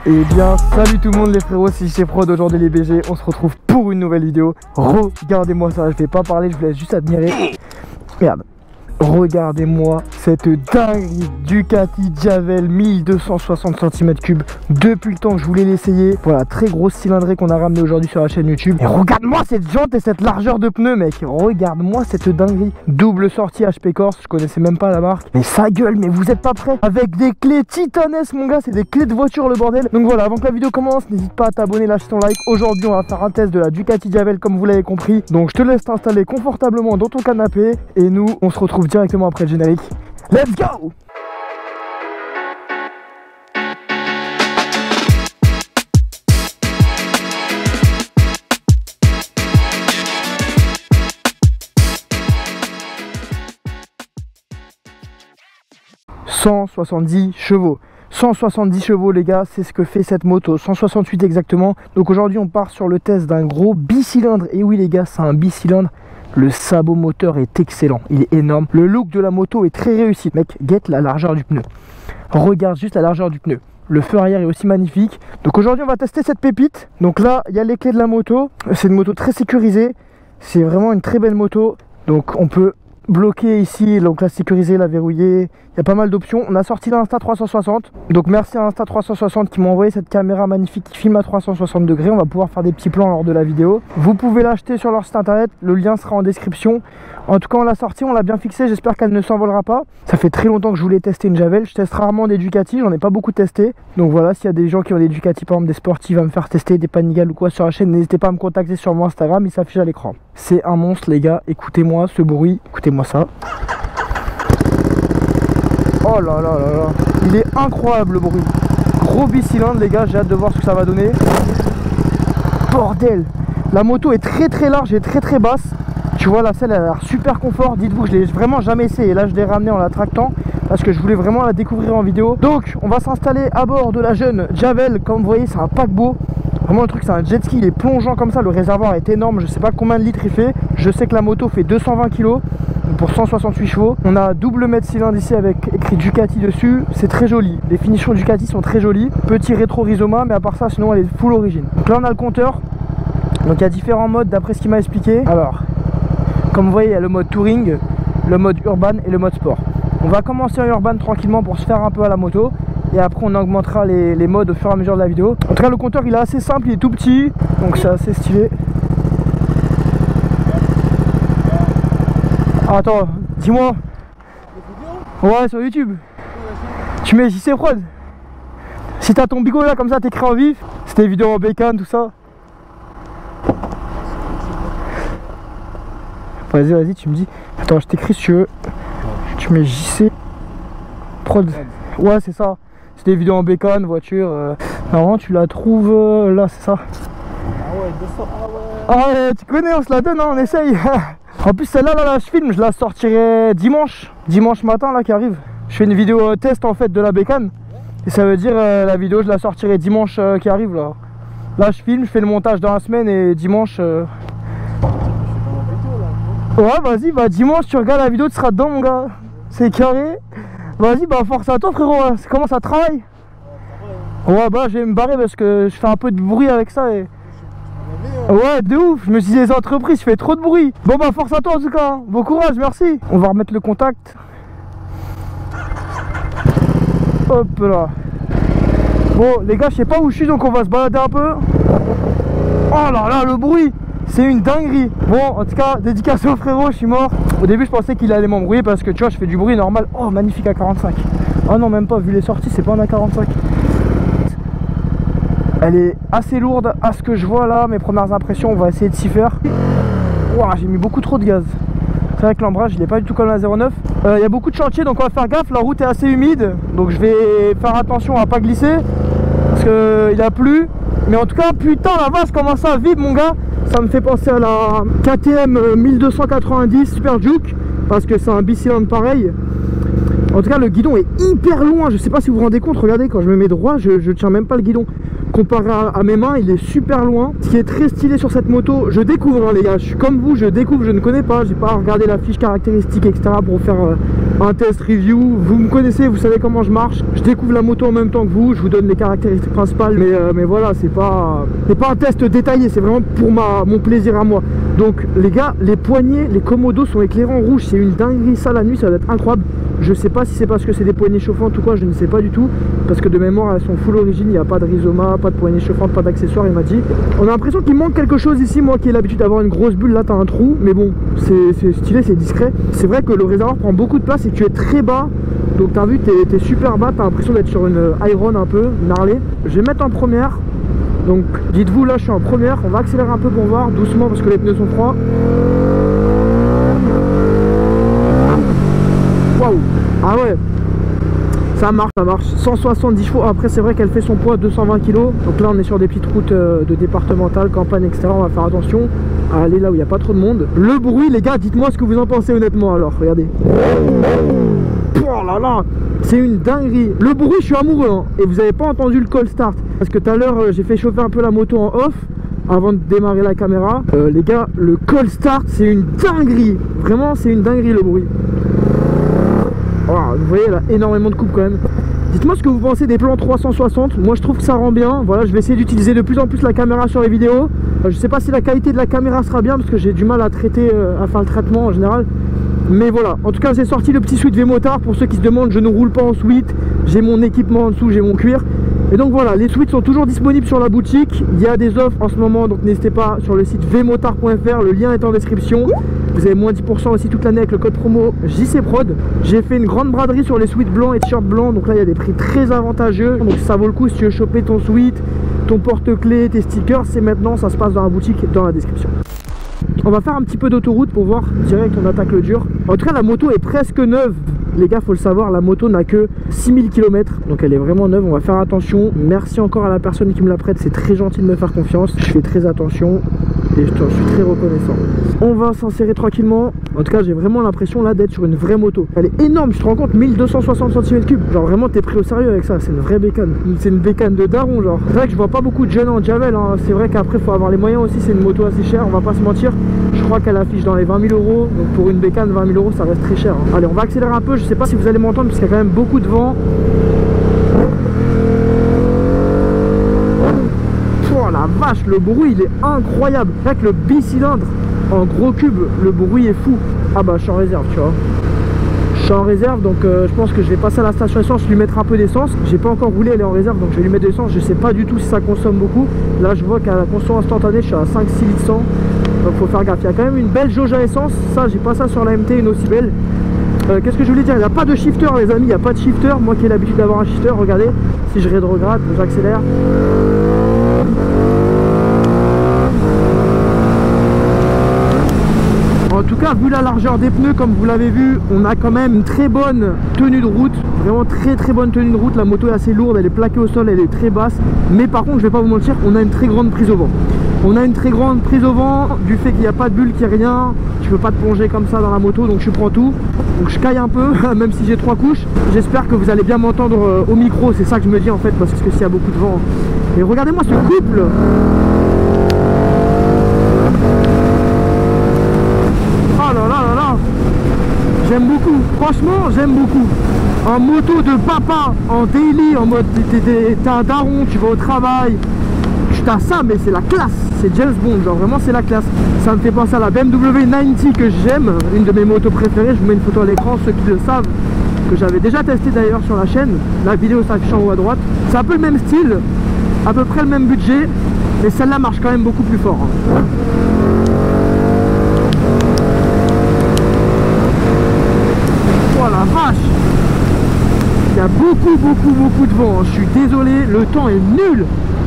Et bien salut tout le monde les frérots, c'est JCProd, aujourd'hui les BG, on se retrouve pour une nouvelle vidéo. Regardez-moi ça, je vais pas parler, je vous laisse juste admirer. Merde. Regardez-moi cette dinguerie Ducati Javel 1260 cm3 depuis le temps que je voulais l'essayer. Voilà, très grosse cylindrée qu'on a ramené aujourd'hui sur la chaîne YouTube. Et regarde-moi cette jante et cette largeur de pneus mec. Regarde-moi cette dinguerie. Double sortie HP Corse, je connaissais même pas la marque. Mais ça gueule, mais vous êtes pas prêts. Avec des clés titanesques mon gars, c'est des clés de voiture le bordel. Donc voilà, avant que la vidéo commence, n'hésite pas à t'abonner, lâcher ton like. Aujourd'hui on va faire un test de la Ducati Javel comme vous l'avez compris. Donc je te laisse t'installer confortablement dans ton canapé. Et nous, on se retrouve directement après le générique. Let's go! « 170 chevaux. 170 chevaux les gars, c'est ce que fait cette moto, 168 exactement. Donc aujourd'hui on part sur le test d'un gros bicylindre. Et oui les gars, c'est un bicylindre. Le sabot moteur est excellent, il est énorme. Le look de la moto est très réussi. Mec, guette la largeur du pneu. Regarde juste la largeur du pneu. Le feu arrière est aussi magnifique. Donc aujourd'hui on va tester cette pépite. Donc là, il y a les clés de la moto. C'est une moto très sécurisée. C'est vraiment une très belle moto. Donc on peut bloquer ici, donc la sécuriser, la verrouiller. Il y a pas mal d'options. On a sorti l'Insta360. Donc merci à Insta360 qui m'a envoyé cette caméra magnifique qui filme à 360 degrés. On va pouvoir faire des petits plans lors de la vidéo. Vous pouvez l'acheter sur leur site internet. Le lien sera en description. En tout cas on l'a sorti, on l'a bien fixé. J'espère qu'elle ne s'envolera pas. Ça fait très longtemps que je voulais tester une Javel. Je teste rarement des Ducati, j'en ai pas beaucoup testé. Donc voilà, s'il y a des gens qui ont des Ducati, par exemple des sportifs à me faire tester, des Panigale ou quoi sur la chaîne, n'hésitez pas à me contacter sur mon Instagram, il s'affiche à l'écran. C'est un monstre les gars, écoutez-moi ce bruit, écoutez-moi ça. Oh là là là là, il est incroyable le bruit. Gros bicylindre les gars, j'ai hâte de voir ce que ça va donner. Bordel, la moto est très large et très basse. Tu vois la selle, elle a l'air super confort. Dites-vous que je l'ai vraiment jamais essayé. Là je l'ai ramené en la tractant parce que je voulais vraiment la découvrir en vidéo. Donc on va s'installer à bord de la jeune Javel. Comme vous voyez, c'est un paquebot. Vraiment le truc c'est un jet ski, il est plongeant comme ça. Le réservoir est énorme, je sais pas combien de litres il fait. Je sais que la moto fait 220 kg pour 168 chevaux. On a double mètre cylindre ici avec écrit Ducati dessus. C'est très joli, les finitions Ducati sont très jolies. Petit rétro rhizoma, mais à part ça sinon elle est full origine. Donc là on a le compteur. Donc il y a différents modes d'après ce qu'il m'a expliqué. Alors comme vous voyez, il y a le mode touring, le mode urban et le mode sport. On va commencer en urban tranquillement pour se faire un peu à la moto. Et après on augmentera les modes au fur et à mesure de la vidéo. En tout cas le compteur il est assez simple, il est tout petit. Donc c'est assez stylé. Ah, attends, dis-moi. Ouais, sur YouTube. Tu mets JCProd. Si t'as ton bigot là comme ça, t'écris en vif. C'était vidéo en bécane, tout ça. Vas-y, tu me dis. Attends, je t'écris si tu veux. Tu mets JCProd. Ouais, c'est ça. C'est des vidéos en bécane, voiture. Normalement, tu la trouves là, c'est ça. Ah ouais, 200. Ah ouais. Ah ouais, tu connais, on se la donne, hein, on essaye. En plus, celle-là, là, je filme, je la sortirai dimanche matin, là, qui arrive. Je fais une vidéo test en fait de la bécane. Et ça veut dire la vidéo, je la sortirai dimanche qui arrive là. Là, je filme, je fais le montage dans la semaine et dimanche. Ouais, vas-y, bah dimanche tu regardes la vidéo, tu seras dedans mon gars. C'est carré. Vas-y, bah force à toi frérot, comment ça travaille? Ouais, bah je vais me barrer parce que je fais un peu de bruit avec ça et... Ouais, de ouf, je me suis dit les entreprises, je fais trop de bruit. Bon bah force à toi en tout cas, hein. Bon courage, merci. On va remettre le contact. Hop là. Bon les gars, je sais pas où je suis donc on va se balader un peu. Oh là là, le bruit, c'est une dinguerie. Bon, en tout cas, dédicace au frérot, je suis mort. Au début, je pensais qu'il allait m'embrouiller parce que tu vois, je fais du bruit normal. Oh, magnifique à 45. Oh non, même pas, vu les sorties, c'est pas un A45. Elle est assez lourde à ce que je vois là. Mes premières impressions, on va essayer de s'y faire. Ouah, j'ai mis beaucoup trop de gaz. C'est vrai que l'embrage, il est pas du tout comme la 09. Il y a beaucoup de chantiers, donc on va faire gaffe. La route est assez humide, donc je vais faire attention à pas glisser parce qu'il a plu. Mais en tout cas, putain, la vache, comment ça vibre, mon gars. Ça me fait penser à la KTM 1290 Super Juke parce que c'est un bicylindre pareil. En tout cas, le guidon est hyper loin. Je sais pas si vous vous rendez compte. Regardez, quand je me mets droit, je tiens même pas le guidon. Comparé à mes mains, il est super loin. Ce qui est très stylé sur cette moto, je découvre hein, les gars. Je suis comme vous, je découvre, je ne connais pas. J'ai pas regardé la fiche caractéristique, etc. pour faire un test review. Vous me connaissez, vous savez comment je marche. Je découvre la moto en même temps que vous. Je vous donne les caractéristiques principales. Mais voilà, c'est pas un test détaillé. C'est vraiment pour mon plaisir à moi. Donc les gars, les poignées, les commodos sont éclairés en rouge. C'est une dinguerie. Ça la nuit, ça va être incroyable. Je sais pas si c'est parce que c'est des poignées chauffantes ou quoi, je ne sais pas du tout. Parce que de mémoire, elles sont full origine, il n'y a pas de rhizoma, pas de poignées chauffantes, pas d'accessoires, il m'a dit. On a l'impression qu'il manque quelque chose ici, moi qui ai l'habitude d'avoir une grosse bulle, là t'as un trou. Mais bon, c'est stylé, c'est discret. C'est vrai que le réservoir prend beaucoup de place et que tu es très bas. Donc t'as vu, t'es super bas, t'as l'impression d'être sur une Iron un peu, une Harley. Je vais mettre en première. Donc dites-vous, là je suis en première, on va accélérer un peu pour voir, doucement parce que les pneus sont froids. Waouh. Ah ouais, ça marche, 170 chevaux. Après c'est vrai qu'elle fait son poids 220 kg. Donc là on est sur des petites routes de départementales, campagne, etc. On va faire attention à aller là où il n'y a pas trop de monde. Le bruit les gars, dites-moi ce que vous en pensez honnêtement alors, regardez. Oh là là, c'est une dinguerie. Le bruit, je suis amoureux hein. Et vous n'avez pas entendu le call start. Parce que tout à l'heure j'ai fait chauffer un peu la moto en off avant de démarrer la caméra. Les gars, le call start c'est une dinguerie. Vraiment c'est une dinguerie le bruit. Oh, vous voyez là, énormément de coupe quand même. Dites-moi ce que vous pensez des plans 360. Moi je trouve que ça rend bien. Voilà, je vais essayer d'utiliser de plus en plus la caméra sur les vidéos. Je sais pas si la qualité de la caméra sera bien parce que j'ai du mal à traiter, à faire le traitement en général. Mais voilà, en tout cas j'ai sorti le petit suite V-Motard. Pour ceux qui se demandent, je ne roule pas en suite. J'ai mon équipement en dessous, j'ai mon cuir. Et donc voilà, les suites sont toujours disponibles sur la boutique. Il y a des offres en ce moment, donc n'hésitez pas sur le site vmotard.fr. Le lien est en description. Vous avez moins 10% aussi toute l'année avec le code promo JCPROD. J'ai fait une grande braderie sur les suites blancs et t-shirts blancs. Donc là il y a des prix très avantageux. Donc ça vaut le coup si tu veux choper ton suite, ton porte-clés, tes stickers. C'est maintenant, ça se passe dans la boutique dans la description. On va faire un petit peu d'autoroute pour voir direct on attaque le dur. En tout cas la moto est presque neuve. Les gars, faut le savoir, la moto n'a que 6000 km, donc elle est vraiment neuve. On va faire attention. Merci encore à la personne qui me la prête, c'est très gentil de me faire confiance. Je fais très attention et je suis très reconnaissant. On va s'insérer tranquillement. En tout cas, j'ai vraiment l'impression là d'être sur une vraie moto. Elle est énorme, tu te rends compte, 1260 cm3. Genre vraiment, t'es pris au sérieux avec ça. C'est une vraie bécane. C'est une bécane de daron, genre. C'est vrai que je vois pas beaucoup de jeunes en Javel. Hein. C'est vrai qu'après, faut avoir les moyens aussi. C'est une moto assez chère, on va pas se mentir. Je crois qu'elle affiche dans les 20 000 €. Donc pour une bécane, 20 000 €, ça reste très cher. Hein. Allez, on va accélérer un peu. Je sais pas si vous allez m'entendre parce qu'il y a quand même beaucoup de vent. Oh la vache, le bruit il est incroyable. Avec le bicylindre en gros cube, le bruit est fou. Ah bah je suis en réserve, tu vois. Je suis en réserve, donc je pense que je vais passer à la station essence, lui mettre un peu d'essence. J'ai pas encore roulé, elle est en réserve, donc je vais lui mettre de l'essence. Je sais pas du tout si ça consomme beaucoup. Là je vois qu'à la consommation instantanée, je suis à 5-6 litres 100. Donc faut faire gaffe. Il y a quand même une belle jauge à essence. Ça, j'ai pas ça sur la MT, une aussi belle. Qu'est-ce que je voulais dire? Il n'y a pas de shifter les amis, il n'y a pas de shifter. Moi qui ai l'habitude d'avoir un shifter, regardez, si je rétrograde, j'accélère. En tout cas, vu la largeur des pneus, comme vous l'avez vu, on a quand même une très bonne tenue de route. Vraiment très bonne tenue de route. La moto est assez lourde, elle est plaquée au sol, elle est très basse. Mais par contre, je vais pas vous mentir, on a une très grande prise au vent. On a une très grande prise au vent, du fait qu'il n'y a pas de bulle, qu'il n'y a rien. Je peux pas te plonger comme ça dans la moto, donc je prends tout. Donc je caille un peu, même si j'ai 3 couches. J'espère que vous allez bien m'entendre au micro, c'est ça que je me dis en fait, parce que s'il y a beaucoup de vent. Et regardez-moi ce couple. Oh là là là là. J'aime beaucoup, franchement j'aime beaucoup. En moto de papa, en daily, en mode t'es un daron, tu vas au travail. T'as ça, mais c'est la classe, c'est James Bond, genre vraiment c'est la classe. Ça me fait penser à la BMW 90 que j'aime, une de mes motos préférées. Je vous mets une photo à l'écran, ceux qui le savent, que j'avais déjà testé d'ailleurs sur la chaîne. La vidéo s'affiche en haut à droite. C'est un peu le même style, à peu près le même budget, mais celle-là marche quand même beaucoup plus fort. Oh la vache, il y a beaucoup de vent. Je suis désolé, le temps est nul.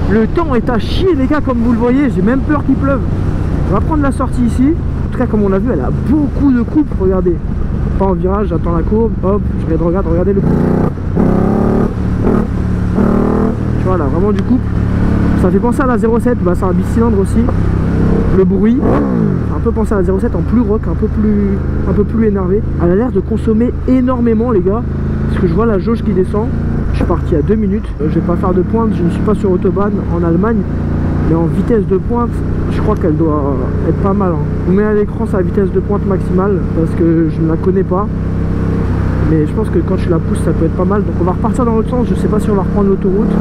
Le temps est à chier les gars, comme vous le voyez, j'ai même peur qu'il pleuve. On va prendre la sortie ici. En tout cas comme on l'a vu, elle a beaucoup de coupes, regardez. Pas en virage, j'attends la courbe, hop, je regarde, regardez le couple. Tu vois là, vraiment du couple. Ça fait penser à la 07, bah c'est un bicylindre aussi. Le bruit, un peu penser à la 07 en plus rock, un peu plus énervé. Elle a l'air de consommer énormément les gars, parce que je vois la jauge qui descend. Je suis parti à 2 minutes, je vais pas faire de pointe, je ne suis pas sur Autobahn en Allemagne, mais en vitesse de pointe, je crois qu'elle doit être pas mal. Hein. Je vous mets à l'écran sa vitesse de pointe maximale, parce que je ne la connais pas. Mais je pense que quand tu la pousses ça peut être pas mal. Donc on va repartir dans l'autre sens, je sais pas si on va reprendre l'autoroute.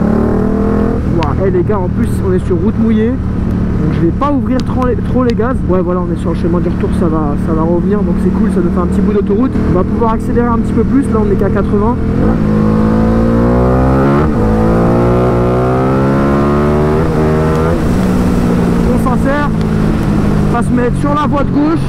Wow. Et les gars, en plus on est sur route mouillée, donc je vais pas ouvrir trop les gaz. Ouais voilà, on est sur le chemin du retour, ça va revenir, donc c'est cool, ça nous fait un petit bout d'autoroute. On va pouvoir accélérer un petit peu plus, là on est qu'à 80. On s'insère, on va se mettre sur la voie de gauche.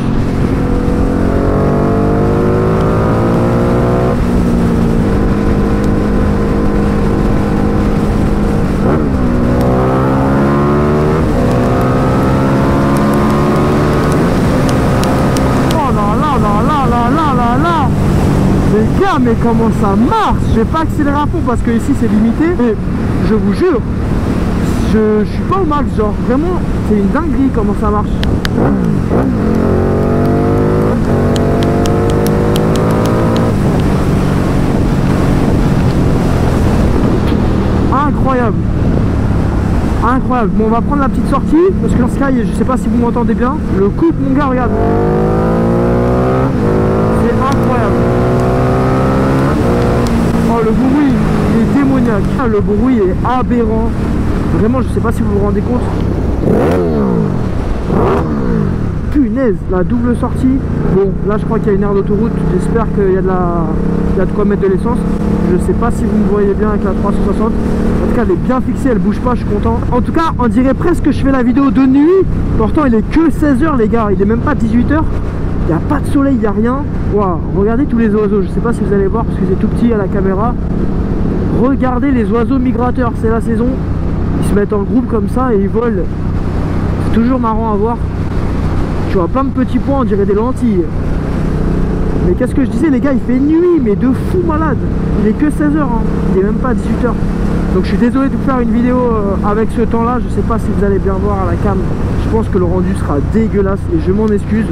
Mais comment ça marche? Je vais pas accélérer à fond parce que ici c'est limité, mais je vous jure, je suis pas au max, genre vraiment c'est une dinguerie comment ça marche. Incroyable, incroyable. Bon, on va prendre la petite sortie parce que dans ce cas, je sais pas si vous m'entendez bien, le couple mon gars, regarde, c'est incroyable. Le bruit est démoniaque, le bruit est aberrant, vraiment je sais pas si vous vous rendez compte. Punaise, la double sortie. Bon là je crois qu'il y a une aire d'autoroute, j'espère qu'il y a de quoi mettre de l'essence. Je sais pas si vous me voyez bien avec la 360. En tout cas elle est bien fixée, elle bouge pas, je suis content. En tout cas on dirait presque que je fais la vidéo de nuit, pourtant il est que 16 h les gars, il est même pas 18 h. Il n'y a pas de soleil, il n'y a rien. Waouh, regardez tous les oiseaux. Je sais pas si vous allez voir parce que c'est tout petit à la caméra. Regardez les oiseaux migrateurs, c'est la saison. Ils se mettent en groupe comme ça et ils volent. C'est toujours marrant à voir. Tu vois plein de petits points, on dirait des lentilles. Mais qu'est-ce que je disais les gars, il fait nuit, mais de fou malade. Il est que 16 h, hein. Il est même pas 18 h. Donc je suis désolé de vous faire une vidéo avec ce temps là. Je sais pas si vous allez bien voir à la cam. Je pense que le rendu sera dégueulasse et je m'en excuse.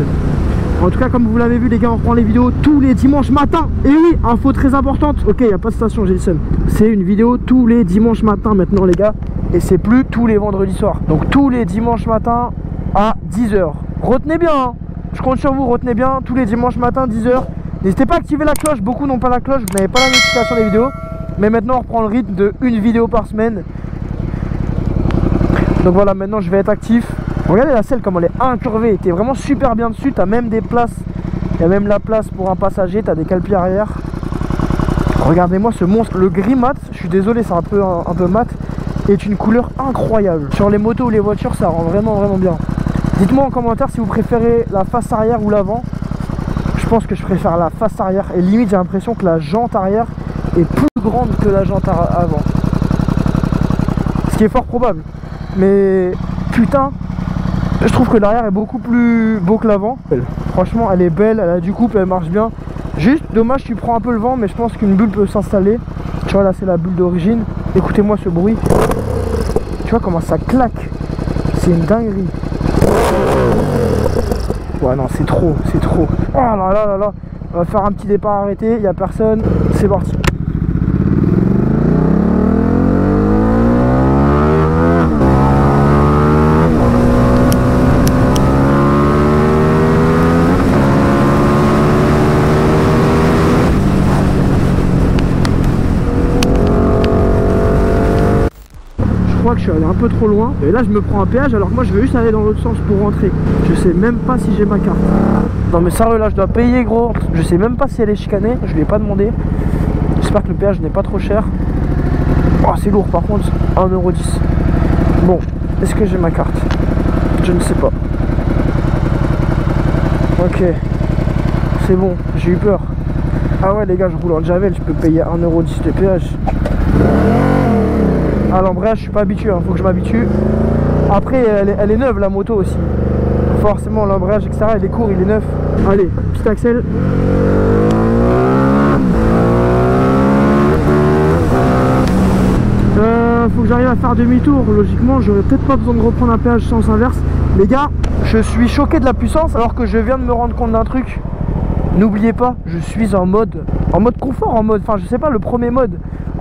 En tout cas, comme vous l'avez vu les gars, on reprend les vidéos tous les dimanches matin. Et oui, info très importante. Ok, il n'y a pas de station, j'ai le seum. C'est une vidéo tous les dimanches matin maintenant les gars. Et c'est plus tous les vendredis soirs. Donc tous les dimanches matin à 10 h. Retenez bien, hein. Je compte sur vous, retenez bien. Tous les dimanches matin 10 h. N'hésitez pas à activer la cloche. Beaucoup n'ont pas la cloche, vous n'avez pas la notification des vidéos. Mais maintenant on reprend le rythme de une vidéo par semaine. Donc voilà, maintenant je vais être actif. Regardez la selle comme elle est incurvée, t'es vraiment super bien dessus, t'as même des places, il y a même la place pour un passager, t'as des calpiers arrière. Regardez-moi ce monstre, le gris mat, je suis désolé c'est un peu mat, est une couleur incroyable. Sur les motos ou les voitures ça rend vraiment bien. Dites-moi en commentaire si vous préférez la face arrière ou l'avant. Je pense que je préfère la face arrière et limite j'ai l'impression que la jante arrière est plus grande que la jante avant. Ce qui est fort probable, mais putain. Je trouve que l'arrière est beaucoup plus beau que l'avant. Franchement elle est belle, elle a du couple, elle marche bien. Juste dommage tu prends un peu le vent, mais je pense qu'une bulle peut s'installer. Tu vois là c'est la bulle d'origine. Écoutez-moi ce bruit. Tu vois comment ça claque. C'est une dinguerie. Ouais non c'est trop, c'est trop. Oh là là là là. On va faire un petit départ arrêté, il n'y a personne. C'est parti. Que je suis allé un peu trop loin et là je me prends un péage alors que moi je veux juste aller dans l'autre sens pour rentrer. Je sais même pas si j'ai ma carte. Non mais sérieux là je dois payer gros. Je sais même pas si elle est chicanée, je lui ai pas demandé. J'espère que le péage n'est pas trop cher. Oh c'est lourd par contre, 1,10 €. Bon, est-ce que j'ai ma carte? Je ne sais pas. Ok, c'est bon, j'ai eu peur. Ah ouais les gars, je roule en Javel, je peux payer 1,10 € de péage. À l'embrayage je suis pas habitué, hein. Faut que je m'habitue. Après elle est neuve la moto aussi. Forcément l'embrayage etc il est court, il est neuf. Allez, petit axel. Faut que j'arrive à faire demi-tour. Logiquement j'aurais peut-être pas besoin de reprendre un péage sens inverse. Les gars, je suis choqué de la puissance alors que je viens de me rendre compte d'un truc. N'oubliez pas, je suis en mode confort, enfin je sais pas, le premier mode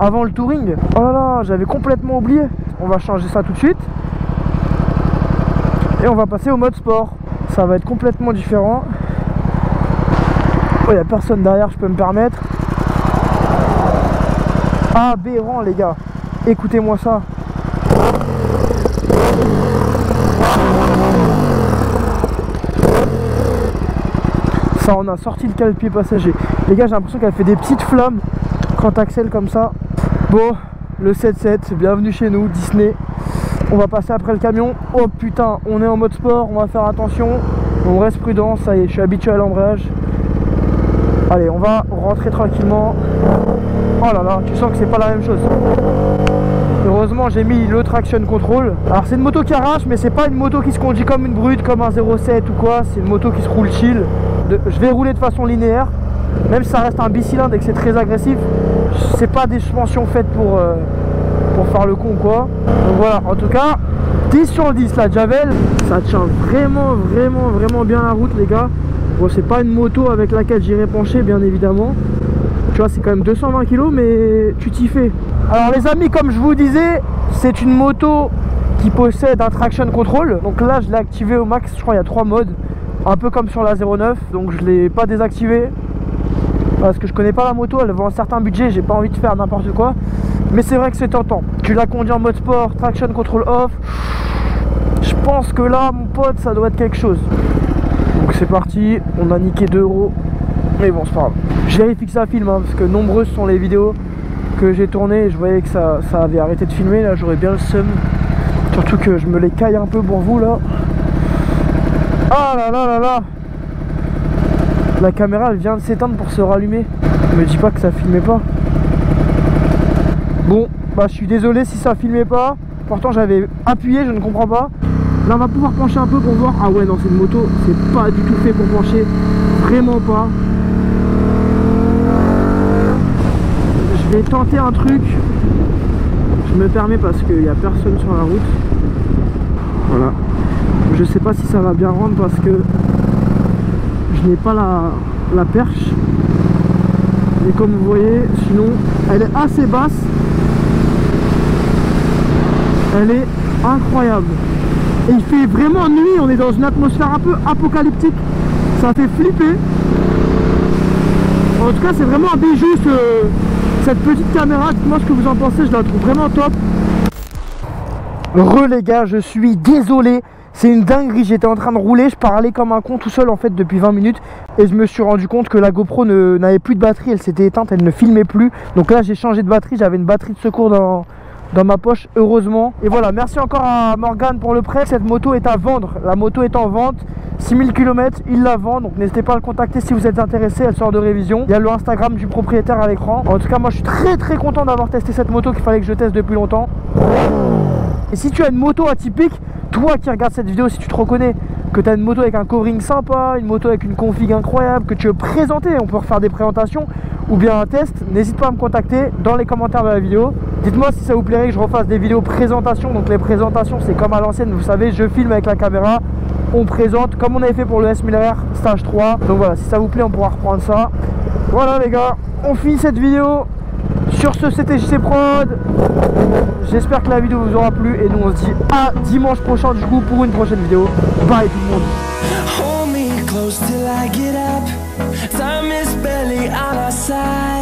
avant le touring. Oh là là, j'avais complètement oublié. On va changer ça tout de suite. Et on va passer au mode sport. Ça va être complètement différent. Oh, il n'y a personne derrière, je peux me permettre. Aberrant les gars. Écoutez-moi ça. Ça, on a sorti le cale-pied passager. Les gars, j'ai l'impression qu'elle fait des petites flammes quand t'accèles comme ça. Bon, le 7-7, bienvenue chez nous, Disney. On va passer après le camion. Oh putain, on est en mode sport, on va faire attention. On reste prudent, ça y est, je suis habitué à l'embrayage. Allez, on va rentrer tranquillement. Oh là là, tu sens que c'est pas la même chose. Heureusement, j'ai mis le traction control. Alors c'est une moto qui arrache, mais c'est pas une moto qui se conduit comme une brute, comme un 0,7 ou quoi. C'est une moto qui se roule chill. Je vais rouler de façon linéaire. Même si ça reste un bicylindre et que c'est très agressif, c'est pas des suspensions faites pour faire le con quoi. Donc voilà, en tout cas 10 sur 10 la Javel, ça tient vraiment bien la route les gars. Bon, c'est pas une moto avec laquelle j'irai pencher bien évidemment. Tu vois, c'est quand même 220 kg, mais tu t'y fais. Alors les amis, comme je vous disais, c'est une moto qui possède un traction control. Donc là, je l'ai activé au max, je crois il y a 3 modes. Un peu comme sur la 09, donc je l'ai pas désactivé. Parce que je connais pas la moto, elle vaut un certain budget, j'ai pas envie de faire n'importe quoi. Mais c'est vrai que c'est tentant. Tu la conduis en mode sport, traction control off. Je pense que là, mon pote, ça doit être quelque chose. Donc c'est parti, on a niqué 2 €. Mais bon, c'est pas grave. Je vérifie que ça filme, hein, parce que nombreuses sont les vidéos que j'ai tournées et je voyais que ça avait arrêté de filmer. Là, j'aurais bien le seum. Surtout que je me les caille un peu pour vous, là. Ah là là là là. La caméra, elle vient de s'éteindre pour se rallumer. Me dis pas que ça filmait pas. Bon, bah je suis désolé si ça filmait pas. Pourtant, j'avais appuyé, je ne comprends pas. Là, on va pouvoir pencher un peu pour voir. Ah ouais, non, c'est une moto, c'est pas du tout fait pour pencher. Vraiment pas. Je vais tenter un truc. Je me permets parce qu'il n'y a personne sur la route. Voilà. Je sais pas si ça va bien rendre parce que je n'ai pas la perche. Et comme vous voyez, sinon, elle est assez basse. Elle est incroyable. Et il fait vraiment nuit, on est dans une atmosphère un peu apocalyptique. Ça fait flipper. En tout cas, c'est vraiment un bijou cette petite caméra. Dites-moi ce que vous en pensez, je la trouve vraiment top. Les gars, je suis désolé. C'est une dinguerie, j'étais en train de rouler, je parlais comme un con tout seul en fait depuis 20 minutes. Et je me suis rendu compte que la GoPro n'avait plus de batterie, elle s'était éteinte, elle ne filmait plus. Donc là j'ai changé de batterie, j'avais une batterie de secours dans ma poche, heureusement. Et voilà, merci encore à Morgane pour le prêt. Cette moto est à vendre, la moto est en vente. 6000 km, il la vend, donc n'hésitez pas à le contacter si vous êtes intéressé, elle sort de révision. Il y a le Instagram du propriétaire à l'écran. En tout cas, moi je suis très content d'avoir testé cette moto qu'il fallait que je teste depuis longtemps. Et si tu as une moto atypique, toi qui regardes cette vidéo, si tu te reconnais, que tu as une moto avec un covering sympa, une moto avec une config incroyable, que tu veux présenter, on peut refaire des présentations ou bien un test, n'hésite pas à me contacter dans les commentaires de la vidéo. Dites-moi si ça vous plairait que je refasse des vidéos présentation. Donc les présentations, c'est comme à l'ancienne, vous savez, je filme avec la caméra, on présente comme on avait fait pour le S1000R stage 3. Donc voilà, si ça vous plaît, on pourra reprendre ça. Voilà les gars, on finit cette vidéo. Sur ce, c'était JC Prod. J'espère que la vidéo vous aura plu et nous on se dit à dimanche prochain du coup pour une prochaine vidéo. Bye tout le monde. Hold me close till I get up. Time is barely on our side.